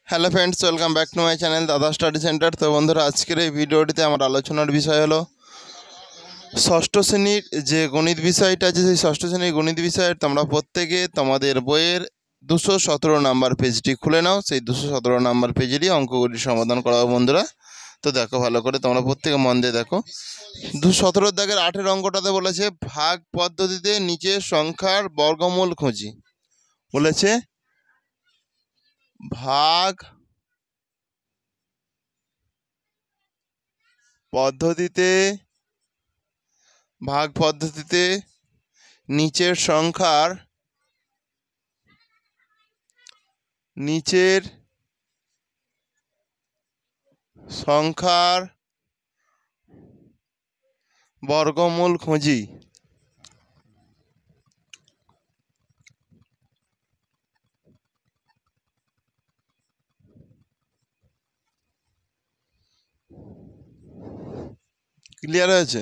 Hello friends, welcome back to my channel দাদা study centre. তো বন্ধুরা, আজকের এই ভিডিওটিতে আমার আলোচনার বিষয় হলো ষষ্ঠ শ্রেণীর যে গণিত বিষয়টা আছে, সেই ষষ্ঠ শ্রেণীর গণিত বিষয়ের তোমরা প্রত্যেকে তোমাদের বইয়ের 217 নাম্বার পেজটি খুলে নাও। সেই 217 নাম্বার পেজেরই অঙ্কগুলি সমাধান করাবো বন্ধুরা। তো দেখো ভালো করে, তোমরা প্রত্যেকে মন দিয়ে দেখো। 217 দাগের 8-এর অঙ্কটাতে বলেছে ভাগ পদ্ধতিতে নিচের সংখ্যার বর্গমূল খুঁজি। বলেছে ভাগ পদ্ধতিতে নিচের সংখ্যার বর্গমূল খুঁজি। ক্লিয়ার হয়েছে?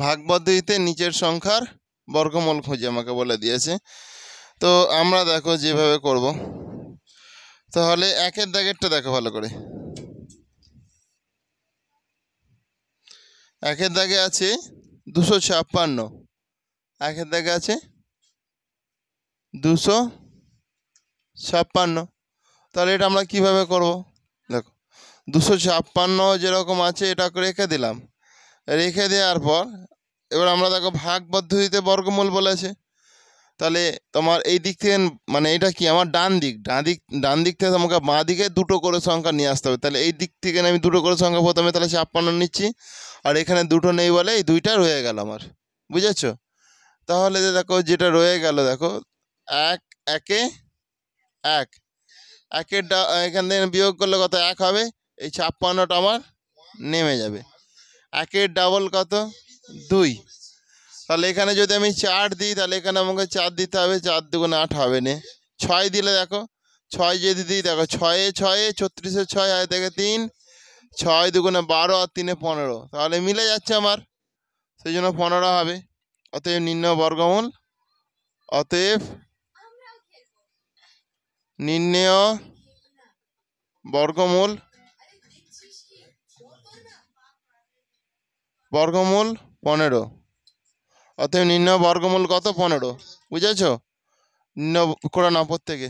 ভাগ পদ্ধতিতে নিচের সংখ্যার বর্গমূল খুঁজি আমাকে বলে দিয়েছে। তো আমরা দেখো যেভাবে করব, তাহলে একের দাগেরটা দেখো ভালো করে। একের দাগে আছে 256, একের দাগে আছে 256। তাহলে এটা আমরা কিভাবে করব? দেখো 256 যেরকম আছে এটা রেখে দিলাম। রেখে দেওয়ার পর এবার আমরা দেখো ভাগ পদ্ধতিতে বর্গমূল বলেছে। তাহলে তোমার এই দিক থেকে, মানে এটা কি আমার ডান দিক থেকে আমাকে বাঁ দিকে দুটো করে সংখ্যা নিয়ে আসতে হবে। তাহলে এই দিক থেকে আমি দুটো করে সংখ্যা প্রথমে তাহলে 56 নিচ্ছি, আর এখানে দুটো নেই বলে এই দুইটা রয়ে গেল আমার। বুঝেছো? তাহলে দেখো যেটা রয়ে গেল, দেখো একে এক, এখান থেকে বিয়োগ করলে কত? 1 হবে। এই 56টা আমার নেমে যাবে। একের ডাবল কত? 2। তাহলে এখানে যদি আমি 4 দিই, তাহলে এখানে আমাকে 4 দিতে হবে। 4 দুগুণে 8 হবে না। 6 দিলে দেখো, 6 যদি দিই, দেখো 6 36 6 হয়, দেখে 3, 6 দুগুণে 12 আর 3 15, তাহলে মিলে যাচ্ছে আমার, সেই জন্য 15 হবে। অতএব নির্ণয় বর্গমূল, অতএব নির্ণয় বর্গমূল 15। অতএব নির্ণয় বর্গমূল কত? 15। বুঝেছো? নির্ণয় করে নাও প্রত্যেকে।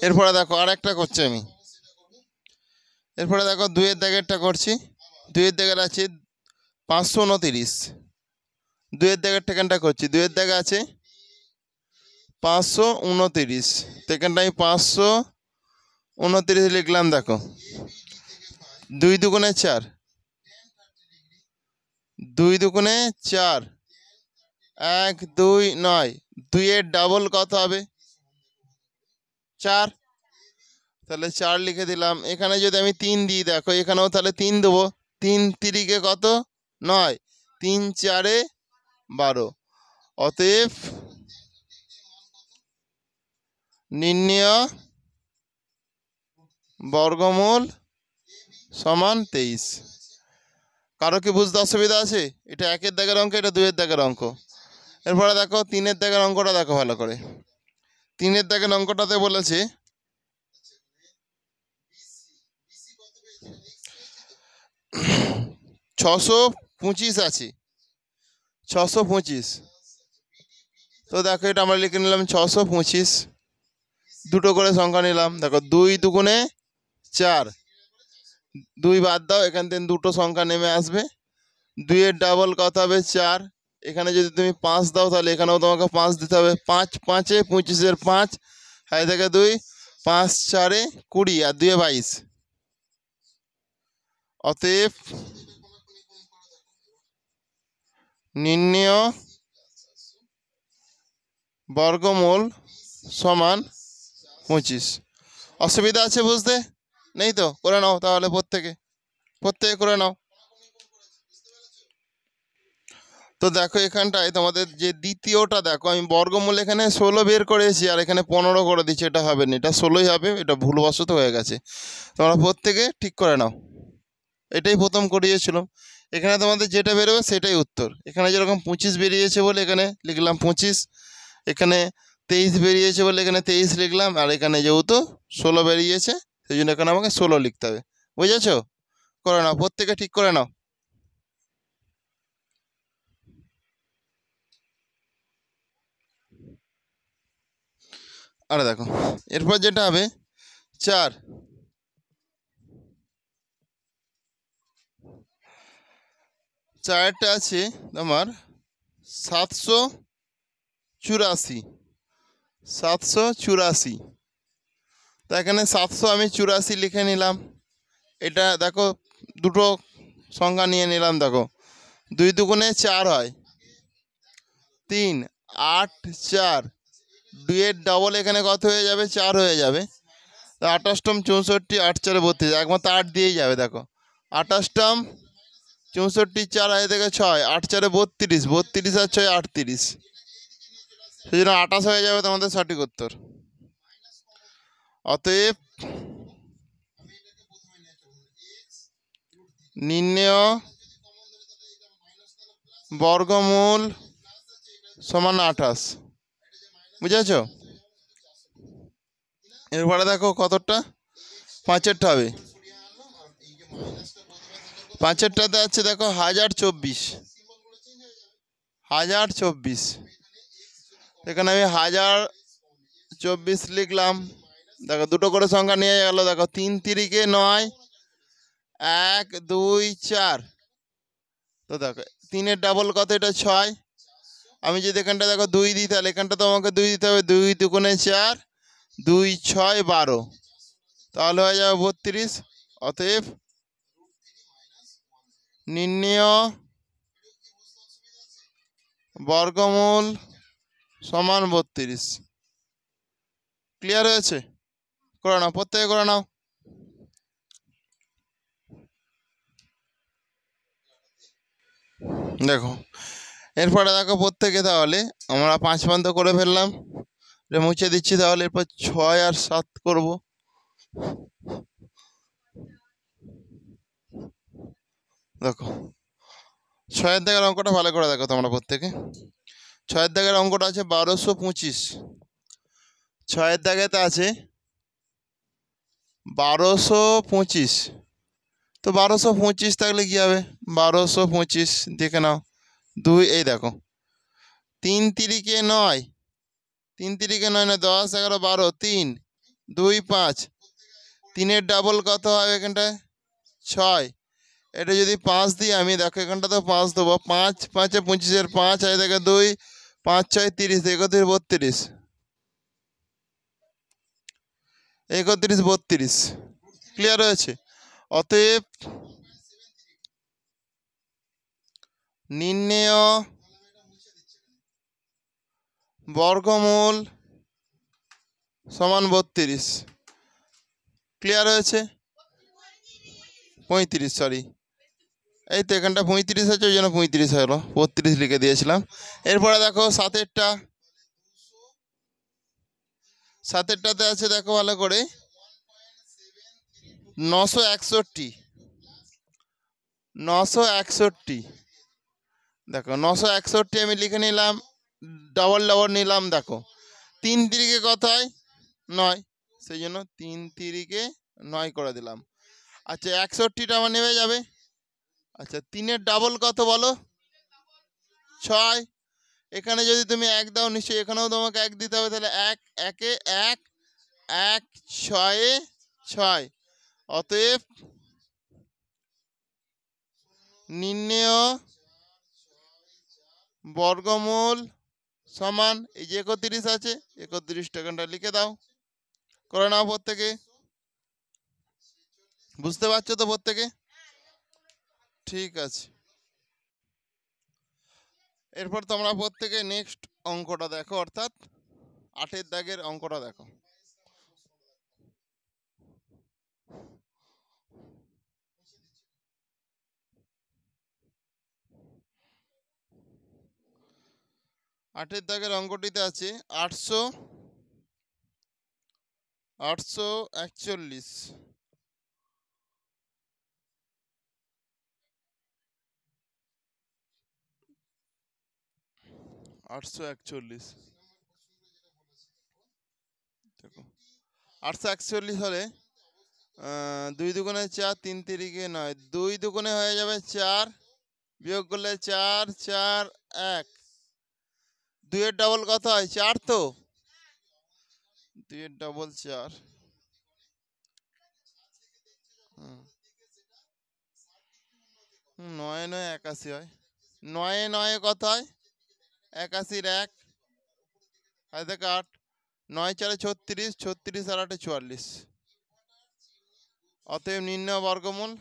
এরপরে দেখো আর একটা করছি আমি। এরপরে দেখো 2-এর দাগেরটা করছি। 2-এর দাগের আছে 529। 2-এর দাগের টেকেনটা করছি। 2-এর দাগে আছে 529, সেকেন্ডটা আমি 529 লিখলাম। দেখো 2 দুগুণে 4, 2 দুগুণে 4, 1 2 9, 2-এর ডাবল কত হবে? 4। তাহলে 4 লিখে দিলাম। এখানে যদি আমি 3 দিই, দেখো এখানেও তাহলে 3 দেবো। 3 3 কত? 9, 3 4 12। অতএব নির্ণয় বর্গমূল সমান 23। কারো কি বুঝতে অসুবিধা আছে? এটা 1-এর দাগের অঙ্ক, এটা 2-এর দাগের অঙ্ক। এরপরে দেখো 3-এর দাগের অঙ্কটা দেখো ভালো করে। 3-এর দাগের অঙ্কটাতে বলেছে 625 আছে, 625। তো দেখো এটা আমরা লিখে নিলাম 625, দুটো করে সংখ্যা নিলাম। দেখো 2 দুগুণে 4, 2 বাদ দাও, এখান থেকে দুটো সংখ্যা নেমে আসবে। 2-এর ডাবল কত হবে? 4। এখানে যদি তুমি 5 দাও, তাহলে এখানেও তোমাকে 5 দিতে হবে। 5 5 25-এর 5, হাই থেকে 2, 5 4 20 আর 2 22। অতএব নির্ণয় বর্গমূল সমান 25। অসুবিধা আছে বুঝতে? নেই তো? করে নাও তাহলে প্রত্যেকে করে নাও। তো দেখো এখানটায় তোমাদের যে দ্বিতীয়টা, দেখো আমি বর্গমূল এখানে 16 বের করেছি, আর এখানে 15 করে দিচ্ছি। এটা হবে না, এটা 16ই হবে। এটা ভুলবশত হয়ে গেছে, তোমরা প্রত্যেকে ঠিক করে নাও। এটাই প্রথম করিয়েছিলাম। এখানে তোমাদের যেটা বেরোবে সেটাই উত্তর। এখানে যেরকম 25 বেরিয়েছে বলে এখানে লিখলাম 25, এখানে 23 বেরিয়েছে বলে এখানে 23 লিখলাম, আর এখানে যেহেতু 16 বেরিয়েছে সেই জন্য এখানে আমাকে 16 লিখতে হবে। বুঝেছো? করে নাও, প্রত্যেকে ঠিক করে নাও। আরে দেখো এরপর যেটা হবে 4, 4টা আছে তোমার 784, 784। তা এখানে 700 আমি 84 লিখে নিলাম। এটা দেখো দুটো সংখ্যা নিয়ে নিলাম, দেখো 2 দুগুণে 4 হয় 3, 8 4, 2 এর ডবল এখানে কত হয়ে যাবে? 4 হয়ে যাবে। 28ম 64, 8 4 32, একমাত্র 8 দিয়েই যাবে। দেখো 28ম 64 4 আগে থেকে 6, 8 4 32, 32 আর 6 38, সেই জন্য 28 হয়ে যাবে তোমাদের সঠিক উত্তর। অতএব নির্ণেয় বর্গমূল সমান 28। বুঝেছ? এরপরে দেখো কতটা 5এরটা হবে। 5এরটাতে আছে দেখো 1024, 1024। এখানে আমি 1024 লিখলাম। দেখো দুটো করে সংখ্যা নিয়ে গেল। দেখো 3 3 9, 1 2 4। তো দেখো 3-এর ডাবল কত? এটা 6। আমি যদি এখানটা দেখো 2 দিই তাহলে এখানটা তো আমাকে 2 দিতে হবে। 2 দুগুণে 4, 2 6 12, তাহলে হয়ে যাবে 32। অতএব নির্ণেয় বর্গমূল সমান 32। ক্লিয়ার হয়েছে? করে নাও, প্রত্যেকে করে নাও। দেখো এরপরে দেখো প্রত্যেকে, তাহলে আমরা 5 পর্যন্ত করে ফেললাম, মুছে দিচ্ছি। তাহলে এরপর 6 আর 7 করব। দেখো 6-এর দাগের অঙ্কটা ভালো করে দেখো তোমরা প্রত্যেকে। 6-এর দাগের অঙ্কটা আছে 1225। 6-এর দাগেতে আছে 1225। তো 1225 থাকলে কি হবে? 1225 দেখে নাও। 2 এই দেখো 3 3 9, 3 3 9 না 10 11 12, 3 2 5। 3-এর ডাবল কত হবে এখানটায়? 6। এটা যদি 5 দিই আমি, দেখো এখানটা তো 5 দেবো। 5 5 25-এর 5, এই দেখো 2 5 6 30, 31 32, 31 32। ক্লিয়ার হয়েছে? অতএব নির্ণেয় বর্গমূল সমান 32। ক্লিয়ার হয়েছে? 35, সরি, এই তো এখানটা 35 আছে, ওই জন্য 35 হলো, 32 লিখে দিয়েছিলাম। এরপরে দেখো 7-এরটা। 7-এরটাতে আছে দেখো ভালো করে 961, 961। দেখো 961 আমি লিখে নিলাম, ডবল ডবল নিলাম। দেখো 3 3 কত হয়? 9, সেই জন্য 3 3 9 করে দিলাম। আচ্ছা 61টা আমার নেমে যাবে। আচ্ছা 3-এর ডাবল কত বলো? 6। এখানে যদি তুমি 1 দাও, নিশ্চয়ই এখানেও তোমাকে 1 দিতে হবে। তাহলে 1 1 1 1 6 6। অতএব নির্ণেয় বর্গমূল সমান, এই যে 31 আছে, 31 টাকাটা লিখে দাও। করে নাও প্রত্যেকে। বুঝতে পারছো তো প্রত্যেকে? ঠিক আছে। এরপর তোমরা প্রত্যেকে নেক্সট অঙ্কটা দেখো, অর্থাৎ 8-এর দাগের অঙ্কটা দেখো। 8-এর দাগের অঙ্কটিতে আছে 841। 841 দেখো 841 হলে 2 দুগুণে 4 3 তিরিকে 9 2 দুগুণে হয়ে যাবে 4 বিয়োগ করলে 4 4 1 2 এর ডবল কত হয় 4 তো 2 এর ডবল 4 9 9 81 হয় 9 9 কত হয় 81 1 আর দেখ 8 9 4 36 36 আর 8 44 অতএব নির্ণয় বর্গমূল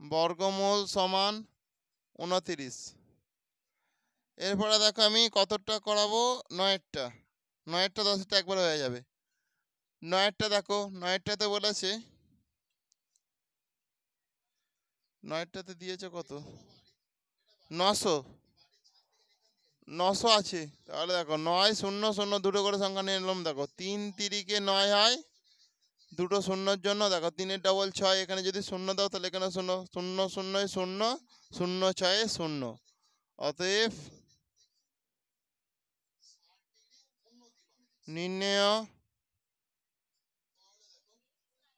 বর্গমূল সমান 29 এরপরে দেখো আমি কতটা করাবো 9টা 9টা 10টা একবার হয়ে যাবে 9টা দেখো 9টাতে বলেছে 9টাতে দিয়েছে কত 900 900 আছে তাহলে দেখো 9 0 0 দুটো করে সংখ্যা নিয়ে নিলাম দেখো 3 তিরিকে 9 হয় দুটো শূন্যর জন্য দেখো 3 এর ডবল 6 এখানে যদি শূন্য দাও তাহলে এখানে 0 0 0 0 0 6 0 অতএব নির্ণেয়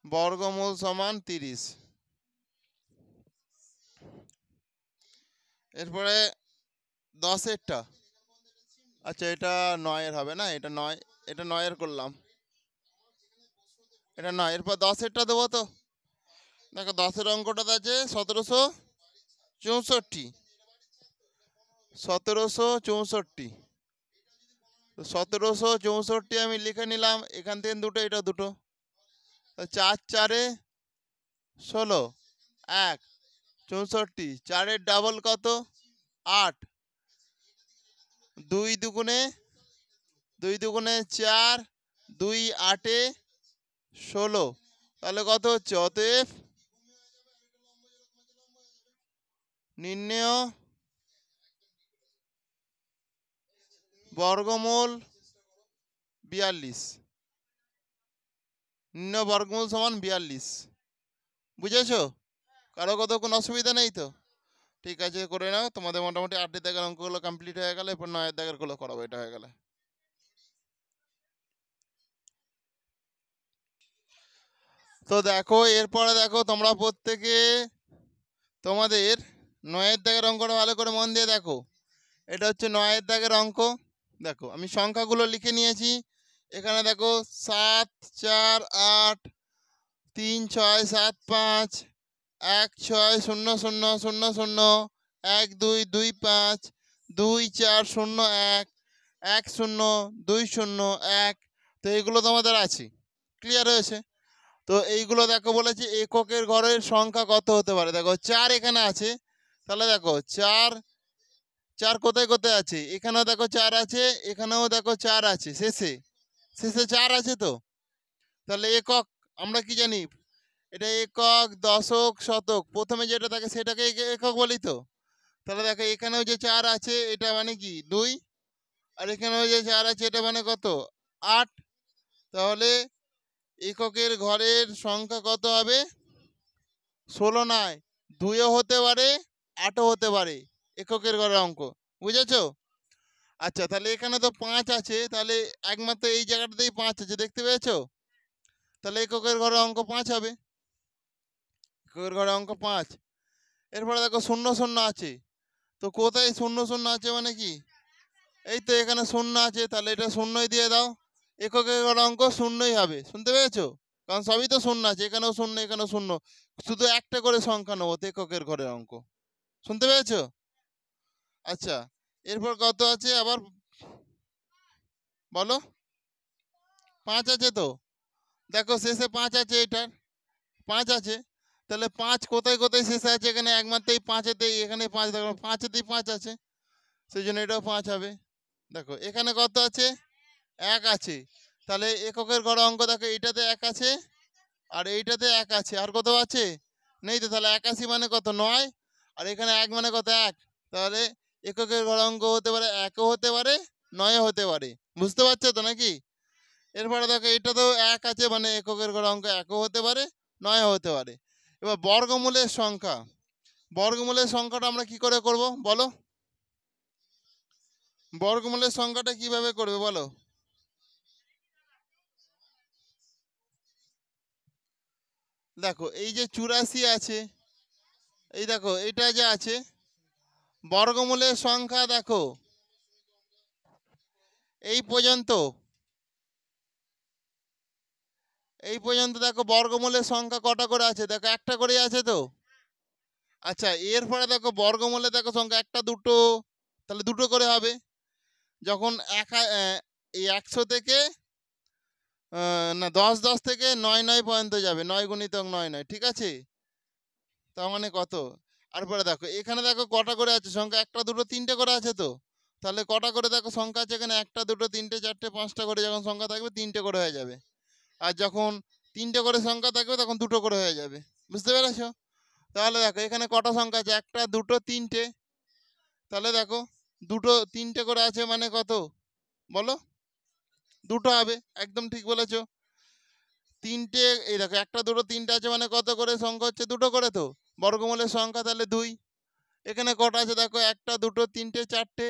বর্গমূল সমান 30 এরপরে 10এরটা আচ্ছা এটা 9 এর হবে না এটা 9 এটা 9 এর করলাম এটা 9 এরপর 10এরটা দেবো তো দেখো 10 এর অঙ্কটাতে আছে 1764 1764 1764 আমি লিখে নিলাম এখান থেকে দুটো এটা দুটো 4 4 16 1 64 4 এর ডাবল কত 8 2 দুগুণে 4 2 8 16 তাহলে কত হচ্ছে অতএব নির্ণেয় বর্গমূল 42 নির্ণেয় বর্গমূল সমান 42 বুঝেছো কারো কত কোনো অসুবিধা নেই তো ঠিক আছে করে নাও তোমাদের মোটামুটি 8 দাগের অঙ্কগুলো কমপ্লিট হয়ে গেলে এরপর 9 দাগের গুলো করাবো এটা হয়ে গেলে তো দেখো এরপরে দেখো তোমরা প্রত্যেকে তোমাদের 9 দাগের অঙ্কটা ভালো করে মন দিয়ে দেখো এটা হচ্ছে 9 দাগের অঙ্ক দেখো আমি সংখ্যাগুলো লিখে নিয়েছি এখানে দেখো 7 4 8 3 6 7 5 1 6 0 0 0 0 1 2 2 5 2 4 0 1 1 0 2 0 1 তো এইগুলো তোমাদের আছে ক্লিয়ার হয়েছে তো এইগুলো দেখো বলেছে এককের ঘরের সংখ্যা কত হতে পারে দেখো 4 এখানে আছে তাহলে দেখো 4 4 কোথায় কোথায় আছে এখানেও দেখো 4 আছে এখানেও দেখো 4 আছে শেষে শেষে 4 আছে তো তাহলে একক আমরা কি জানি এটা একক দশক শতক প্রথমে যেটা থাকে সেটাকে একক বলি তো তাহলে দেখো এখানেও যে 4 আছে এটা মানে কি 2 আর এখানেও যে 4 আছে এটা মানে কত 8 তাহলে এককের ঘরের সংখ্যা কত হবে 16 নয় 2ও হতে পারে 8ও হতে পারে এককের ঘরের অঙ্ক বুঝেছো আচ্ছা তাহলে এখানে তো 5 আছে তাহলে একমাত্র এই জায়গাটাতেই 5 আছে দেখতে পেয়েছো তাহলে এককের ঘরের অঙ্ক 5 হবে এককের ঘরের অঙ্ক 5 এরপরে দেখো 0 0 আছে তো কোথায় 0 0 আছে মানে কি এই তো এখানে 0 আছে তাহলে এটা 0ই দিয়ে দাও এককের ঘরের অঙ্ক 0ই হবে শুনতে পেয়েছো কারণ সবই তো 0 আছে এখানেও 0 এখানেও 0 শুধু একটা করে সংখ্যা নেবো এককের ঘরের অঙ্ক শুনতে পেয়েছো আচ্ছা এরপর কত আছে আবার বলো 5 আছে তো দেখো শেষে 5 আছে এটার 5 আছে তাহলে 5 কোথায় কোথায় শেষে আছে এখানে একমাত্র এই 5এতেই এখানে 5 দেখো 5এতেই 5 আছে সেই জন্য এটাও 5 হবে দেখো এখানে কত আছে 1 আছে তাহলে এককের ঘর অঙ্ক দেখো এইটাতে 1 আছে আর এইটাতে 1 আছে আর কত আছে নেই তো তাহলে 81 মানে কত 9 আর এখানে 1 মানে কত 1 তাহলে এককের ঘর অঙ্ক হতে পারে 1ও হতে পারে 9ও হতে পারে বুঝতে পারছো তো নাকি এরপরে দেখো এটা তো 1 আছে মানে এককের ঘর অঙ্ক 1ও হতে পারে 9ও হতে পারে এবার বর্গমূলের সংখ্যা, বর্গমূলের সংখ্যাটা আমরা কি করে করব বলো? বর্গমূলের সংখ্যাটা কিভাবে করবে বলো? দেখো এই যে 84 আছে, এই দেখো এটা যে আছে বর্গমূলের সংখ্যা, দেখো এই পর্যন্ত, এই পর্যন্ত দেখো বর্গমূলের সংখ্যা কটা করে আছে? দেখো একটা করেই আছে তো। আচ্ছা এরপরে দেখো বর্গমূলে দেখো সংখ্যা একটা দুটো, তাহলে দুটো করে হবে। যখন এই 100 থেকে না 10 থেকে 9 পর্যন্ত যাবে, 9 গুণিতক 9, ঠিক আছে? তার মানে কত? তারপরে দেখো এখানে দেখো কটা করে আছে সংখ্যা? একটা দুটো তিনটে করে আছে তো। তাহলে কটা করে দেখো সংখ্যা আছে এখানে? একটা দুটো তিনটে চারটে পাঁচটা করে যখন সংখ্যা থাকবে তিনটে করে হয়ে যাবে। আর যখন তিনটে করে সংখ্যা থাকবে তখন দুটো করে হয়ে যাবে। বুঝতে পেরেছো? তাহলে দেখো এখানে কটা সংখ্যা আছে? একটা দুটো তিনটে। তাহলে দেখো দুটো তিনটে করে আছে মানে কত বলো? দুটো হবে। একদম ঠিক বলেছো। তিনটে, এই দেখো একটা দুটো তিনটে আছে মানে কত করে সংখ্যা হচ্ছে? দুটো করে তো। বর্গমূলের সংখ্যা তাহলে 2। এখানে কটা আছে দেখো? একটা দুটো তিনটে চারটে।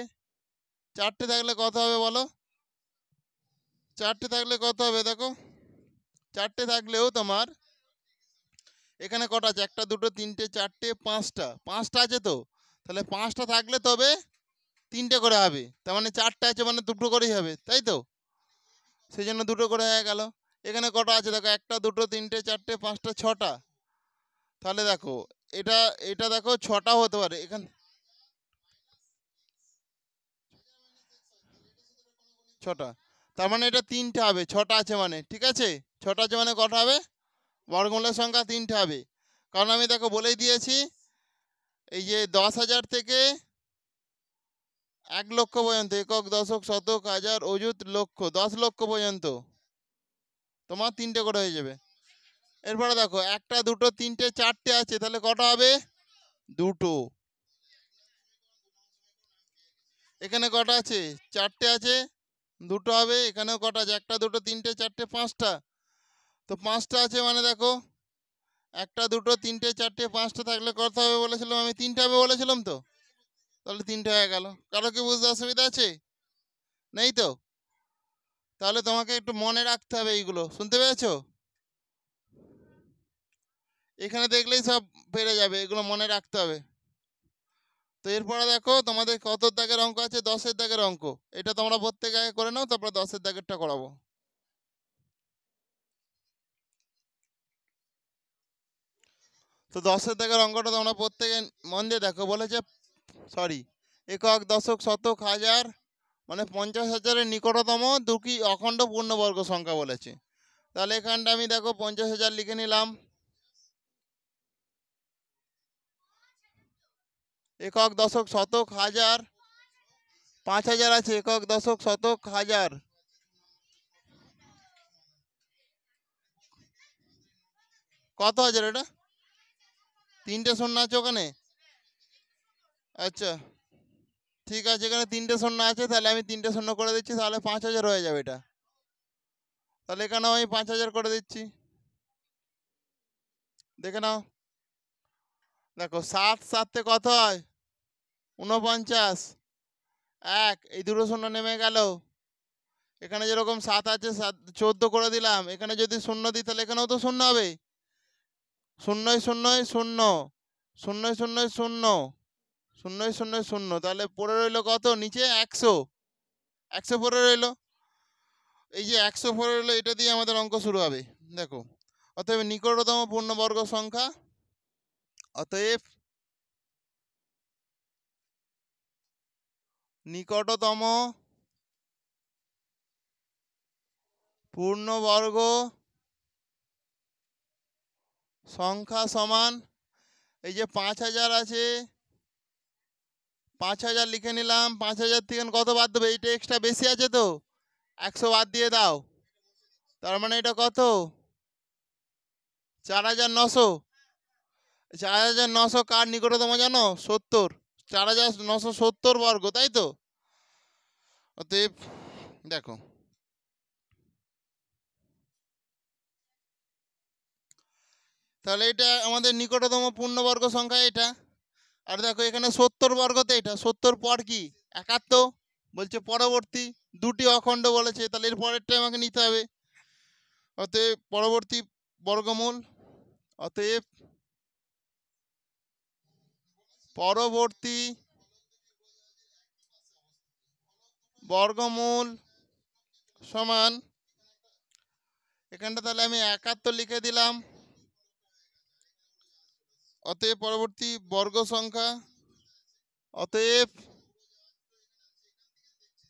চারটে থাকলে কত হবে বলো? চারটে থাকলে কত হবে দেখো? চারটে থাকলেও তোমার এখানে কটা আছে? একটা দুটো তিনটে চারটে পাঁচটা, পাঁচটা আছে তো। তাহলে পাঁচটা থাকলে তবে তিনটে করে হবে। তার মানে চারটে আছে মানে দুটো করেই হবে, তাই তো? সেই জন্য দুটো করে হয়ে গেল। এখানে কটা আছে দেখো? একটা দুটো তিনটে চারটে পাঁচটা ছটা। তাহলে দেখো এটা, এটা দেখো ছটা হতে পারে এখানে, ছটা। তার মানে এটা তিনটে হবে, ছটা আছে মানে, ঠিক আছে? ছটা আছে মানে কটা হবে? বর্গমূলের সংখ্যা তিনটে হবে। কারণ আমি দেখো বলেই দিয়েছি, এই যে 10,000 থেকে 1 লক্ষ পর্যন্ত, একক দশক শতক হাজার অযুত লক্ষ, 10 লক্ষ পর্যন্ত তোমার তিনটে করে হয়ে যাবে। এরপরে দেখো একটা দুটো তিনটে চারটে আছে, তাহলে কটা হবে? দুটো। এখানে কটা আছে? চারটে আছে, দুটো হবে। এখানেও কটা আছে? একটা দুটো তিনটে চারটে পাঁচটা। তো পাঁচটা আছে মানে দেখো একটা দুটো তিনটে চারটে পাঁচটা থাকলে কত হবে বলেছিলাম আমি? তিনটে হবে বলেছিলাম তো। তাহলে তিনটে হয়ে গেল। কারো কি বুঝতে অসুবিধা আছে? নেই তো? তাহলে তোমাকে একটু মনে রাখতে হবে এইগুলো, শুনতে পেরেছো? এখানে দেখলেই সব পেরে যাবে, এগুলো মনে রাখতে হবে। তো এরপরে দেখো তোমাদের কত দাগের অঙ্ক আছে? 10-এর দাগের অঙ্ক। এটা তোমরা প্রত্যেকে আগে করে নাও, তারপরে 10-এর দাগেরটা করাবো। তো 10-এর দাগের অঙ্কটা তোমরা প্রত্যেকে মন দিয়ে দেখো। বলেছে সরি, একক দশক শতক হাজার মানে 50,000-এর নিকটতম দুটি অখণ্ড পূর্ণবর্গ সংখ্যা বলেছে। তাহলে এখানটা আমি দেখো 50,000 লিখে নিলাম। একক দশক শতক হাজার, 5,000 আছে। একক দশক শতক হাজার কত হাজার? এটা তিনটে শূন্য আছে ওখানে। আচ্ছা ঠিক আছে, এখানে তিনটে শূন্য আছে, তাহলে আমি তিনটে শূন্য করে দিচ্ছি, তাহলে 5,000 হয়ে যাবে এটা। তাহলে এখানেও আমি 5,000 করে দিচ্ছি, দেখে নাও। দেখো 7 7 কত হয়? 49। এই দুটো শূন্য নেমে গেল। এখানে যেরকম 7 আছে 14 করে দিলাম। এখানে যদি শূন্য দিই তাহলে এখানেও তো শূন্য হবে। শূন্যই শূন্যই শূন্য, শূন্যই শূন্যই শূন্য, শূন্যই শূন্যই শূন্য। তাহলে পড়ে রইলো কত নিচে? 100। 100 পড়ে রইলো। এই যে 100 পড়ে রইলো, এটা দিয়ে আমাদের অঙ্ক শুরু হবে। দেখো অতএব নিকটতম পূর্ণবর্গ সংখ্যা, অতএব নিকটতম পূর্ণবর্গ সংখ্যা সমান, এই যে 5,000 আছে, 5,000 লিখে নিলাম। 5,000 থেকে কত বাদ দেবে? এইটা এক্সট্রা বেশি আছে তো, 100 বাদ দিয়ে দাও। তার মানে এটা কত? 4,900। 4,900 কার নিকটতম জানো? 70। 4,970 বর্গ, তাই তো? অতএব দেখো তাহলে এটা আমাদের নিকটতম পূর্ণবর্গ সংখ্যা এটা। আর দেখো এখানে 70 বর্গতে এটা 70 পর কি 71 বলছে পরবর্তী দুটি অখণ্ড বলেছে, তাহলে এর পরেরটা আমাকে নিতে হবে। অতএব পরবর্তী বর্গমূল, অতএব পরবর্তী বর্গমূল সমান এখানটা তাহলে আমি 71 লিখে দিলাম। অতএব পরবর্তী বর্গ সংখ্যা, অতএব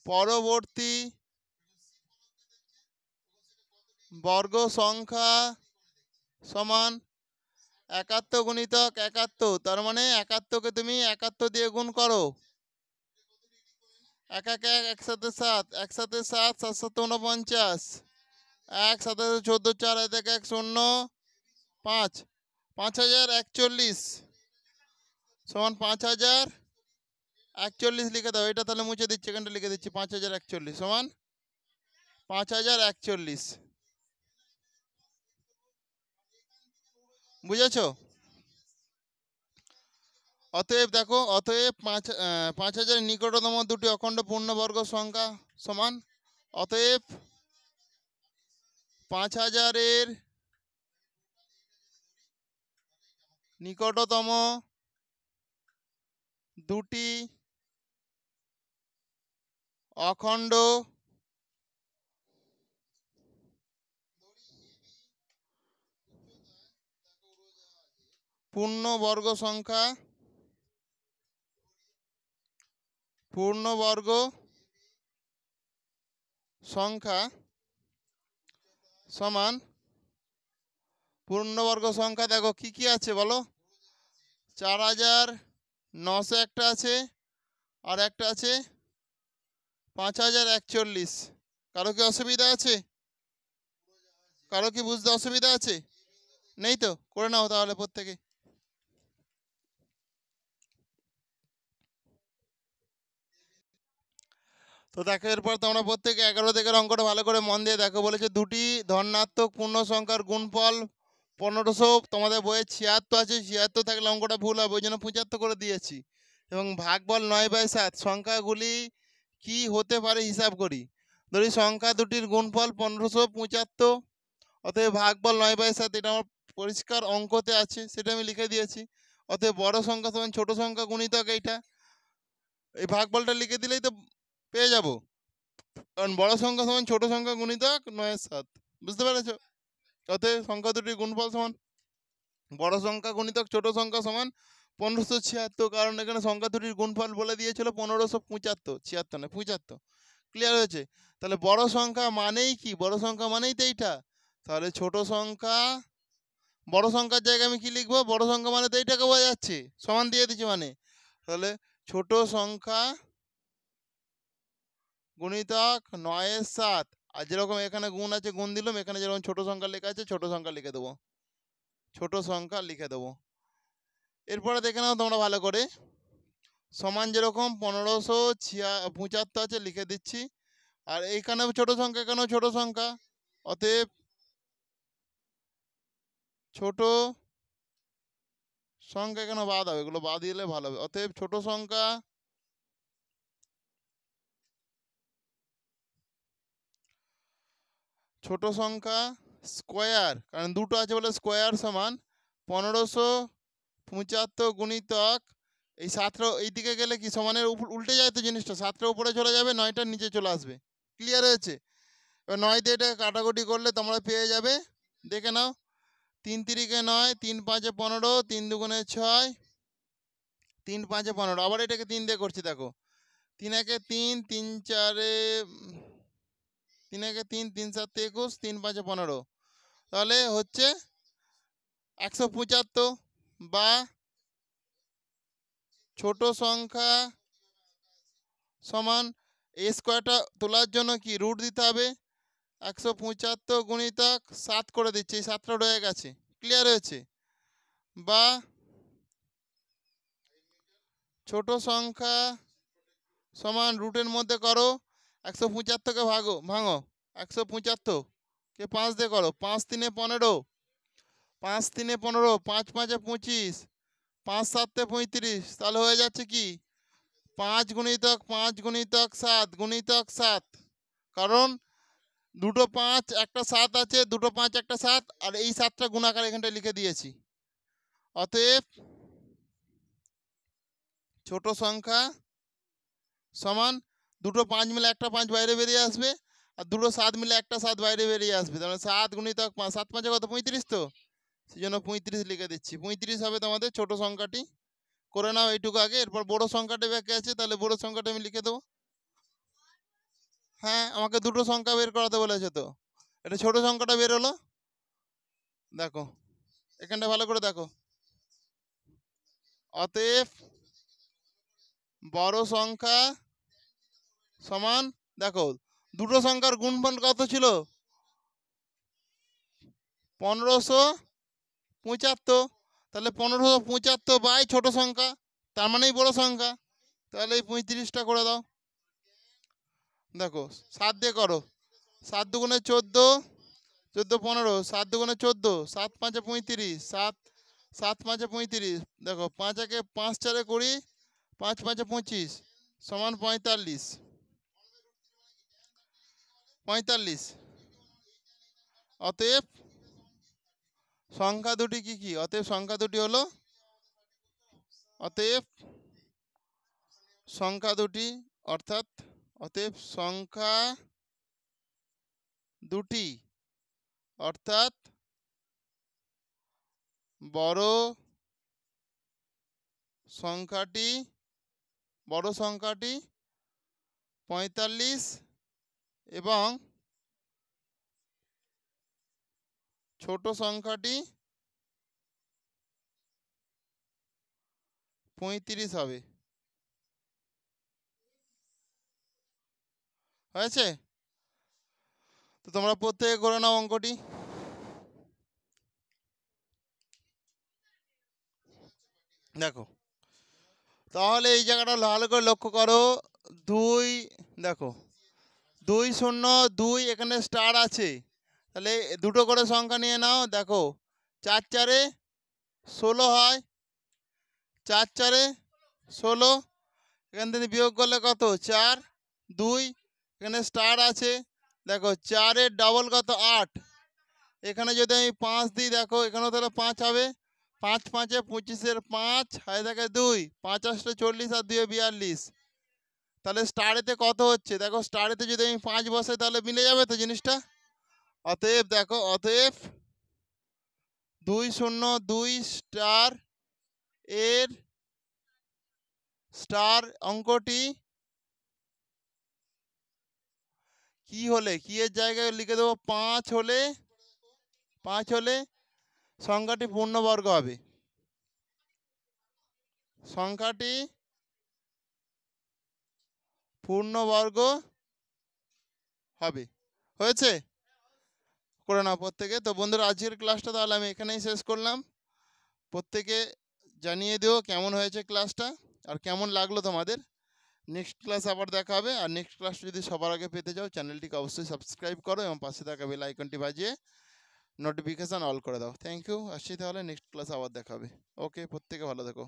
পরবর্তী বর্গ সংখ্যা সমান 71 গুণিতক 71, তার মানে 71কে তুমি 71 দিয়ে গুণ করো। 1 1 1 একসাথে 7, একসাথে 7 7 7 49, 1 7 14 4 1 1 1 0 5 5041 সমান 5041 লিখে দাও। এটা তাহলে মুছে দিচ্ছি, এখানটা লিখে দিচ্ছি 5041 সমান 5041। বুঝেছো? অতএব দেখো, অতএব 5000 নিকটতম দুটি অখণ্ড পূর্ণবর্গ সংখ্যা সমান, অতএব 5000 নিকটতম দুটি অখণ্ড পূর্ণবর্গ সংখ্যা সমান পূর্ণবর্গ সংখ্যা দেখো কি কি আছে বলো। 4900 একটা আছে, আর একটা আছে 5041। কারো কি অসুবিধা আছে? কারো কি বুঝতে অসুবিধা আছে? নেই তো? করে নাও তাহলে প্রত্যেকে। তো দেখো এরপর তোমরা প্রত্যেকে 11 থেকে অঙ্কটা ভালো করে মন দিয়ে দেখো। বলেছে দুটি ধনাত্মক পূর্ণ সংখ্যার গুণফল 1500, তোমাদের বইয়ে 76 আছে, 76 থাকলে অঙ্কটা ভুল হবে, ওই জন্য 75 করে দিয়েছি। এবং ভাগফল 9/7, সংখ্যাগুলি কি হতে পারে হিসাব করি। ধরি সংখ্যা দুটির গুণফল 1575, অতএব ভাগফল 9/7, এটা আমার পরিষ্কার অঙ্কতে আছে, সেটা আমি লিখে দিয়েছি। অতএব বড় সংখ্যা সমান ছোট সংখ্যা গুণিতক এইটা, এই ভাগফলটা লিখে দিলেই তো পেয়ে যাবো। কারণ বড় সংখ্যা সমান ছোট সংখ্যা গুণিতক 9/7, বুঝতে পেরেছো? অতএব সংখ্যা দুটির গুণফল সমান বড় সংখ্যা গুণিতক ছোট সংখ্যা সমান 1576, কারণ এখানে সংখ্যা দুটির গুণফল বলে দিয়েছিল 1575, 76 না 75। ক্লিয়ার হয়েছে? তাহলে বড় সংখ্যা মানেই কি? বড় সংখ্যা মানেই তো এইটা। তাহলে ছোট সংখ্যা, বড় সংখ্যার জায়গায় আমি কি লিখবো? বড় সংখ্যা মানে তো এইটাকে বোঝা যাচ্ছে, সমান দিয়ে দিচ্ছি মানে। তাহলে ছোট সংখ্যা গুণিতক 9/7, আর যেরকম এখানে গুণ আছে গুণ দিলাম, এখানে যেরকম ছোট সংখ্যা লেখা আছে ছোট সংখ্যা লিখে দেবো, ছোট সংখ্যা লিখে দেবো। এরপরে দেখে নাও তোমরা ভালো করে, সমান যেরকম 1575 আছে লিখে দিচ্ছি, আর এইখানেও ছোট সংখ্যা, এখানেও ছোট সংখ্যা, অতএব ছোট সংখ্যা এখানে বাদ হবে, এগুলো বাদ দিলে ভালো হবে। অতএব ছোট সংখ্যা স্কোয়ার, কারণ দুটো আছে বলে স্কোয়ার, সমান 1575 গুণিতক এই 7টা এইদিকে গেলে কি সমানের উল্টে যায় তো জিনিসটা, 7টা উপরে চলে যাবে, 9টার নিচে চলে আসবে। ক্লিয়ার হয়েছে? এবার 9 দিয়ে এটা কাটাকুটি করলে তোমরা পেয়ে যাবে, দেখে নাও। 3 3 9, 3 5 15, 3 2 6, 3 5 15। আবার এটাকে 3 দিয়ে করছি, দেখো 3 1 3, 3 4 3 1 3, 3 7 21, 3 5 15, তাহলে হচ্ছে 175। বা ছোট সংখ্যা সমান এই স্কোয়ারটা তোলার জন্য কি রুট দিতে হবে, 175 গুণিতক 7 করে দিচ্ছি, এই 7টা রয়ে গেছে। ক্লিয়ার হয়েছে? বা ছোট সংখ্যা সমান রুটের মধ্যে করো 175কে ভাঙো, 175কে 5 দিয়ে করো, 5 3 15, 5 3 15, 5 5 25, 5 7 35, তাহলে হয়ে যাচ্ছে কি 5 গুণিতক 5 গুণিতক 7 গুণিতক 7, কারণ দুটো 5 একটা 7 আছে, দুটো 5 একটা 7, আর এই 7টা গুণাকার এখানটায় লিখে দিয়েছি। অতএব ছোট সংখ্যা সমান দুটো 5 মিলে একটা 5 বাইরে বেরিয়ে আসবে, আর দুটো 7 মিলে একটা 7 বাইরে বেরিয়ে আসবে, তাহলে 7 গুণিতক 5, 7 5 কত 35, তো সেই জন্য 35 লিখে দিচ্ছি। 35 হবে তোমাদের ছোট সংখ্যাটি। করে নাও এইটুকু আগে, এরপর বড় সংখ্যাটা বাকি আছে, তাহলে বড় সংখ্যাটা আমি লিখে দেবো। হ্যাঁ, আমাকে দুটো সংখ্যা বের করাতে বলেছে, তো এটা ছোট সংখ্যাটা বের হলো। দেখো এখানটা ভালো করে দেখো। অতএব বড় সংখ্যা সমান, দেখো দুটো সংখ্যার গুণফল কত ছিল 1575, তাহলে 1575 বাই ছোট সংখ্যা, তার মানেই বড় সংখ্যা, তাহলে এই 35টা করে দাও। দেখো 7 দিয়ে করো, 7 দুগুণে 14, 14 15, 7 দুগুণে 14, 7 5 35, 7 7 5 35, দেখো 5 একে 5 4 20, 5 5 25 সমান 45, 45। অতএব সংখ্যা দুটি কি কি? অতএব সংখ্যা দুটি হলো, অতএব সংখ্যা দুটি অর্থাৎ অতএব সংখ্যা দুটি অর্থাৎ বড় সংখ্যাটি 45 এবং ছোট সংখ্যাটি 35 হবে। হয়েছে? তো তোমরা প্রত্যেকে করে নাও অঙ্কটি। দেখো তাহলে এই জায়গাটা ভালো করে লক্ষ্য করো। 2, দেখো 2 0 2, এখানে স্টার আছে, তাহলে দুটো করে সংখ্যা নিয়ে নাও। দেখো 4 4 16 হয়, 4 4 16, এখান থেকে বিয়োগ করলে কত 4 2, এখানে স্টার আছে, দেখো 4 এর ডবল কত 8, এখানে যদি আমি 5 দিই, দেখো এখানেও তাহলে 5 হবে, 5 5 25 5 হয় থাকে 2, 5 8 40 আর 2 42, তাহলে স্টারেতে কত হচ্ছে, দেখো স্টারেতে যদি আমি 5 বসাই তাহলে মিলে যাবে তো জিনিসটা। অতএব দেখো, অতএব 2 0 2 স্টার এর স্টার অঙ্কটি কি হলে, কি এর জায়গায় লিখে দেবো 5 হলে, 5 হলে সংখ্যাটি পূর্ণবর্গ হবে, সংখ্যাটি পূর্ণবর্গ হবে। হয়েছে? করে নাও প্রত্যেকে। তো বন্ধুরা আজকের ক্লাসটা তাহলে আমি এখানেই শেষ করলাম। প্রত্যেকে জানিয়ে দিও কেমন হয়েছে ক্লাসটা আর কেমন লাগলো তোমাদের। নেক্সট ক্লাস আবার দেখা হবে, আর নেক্সট ক্লাস যদি সবার আগে পেতে চাও চ্যানেলটিকে অবশ্যই সাবস্ক্রাইব করো এবং পাশে থাকা বেল আইকনটি বাজিয়ে নোটিফিকেশান অল করে দাও। Thank you. আসছি তাহলে, নেক্সট ক্লাস আবার দেখা হবে। ওকে, প্রত্যেকে ভালো থেকো।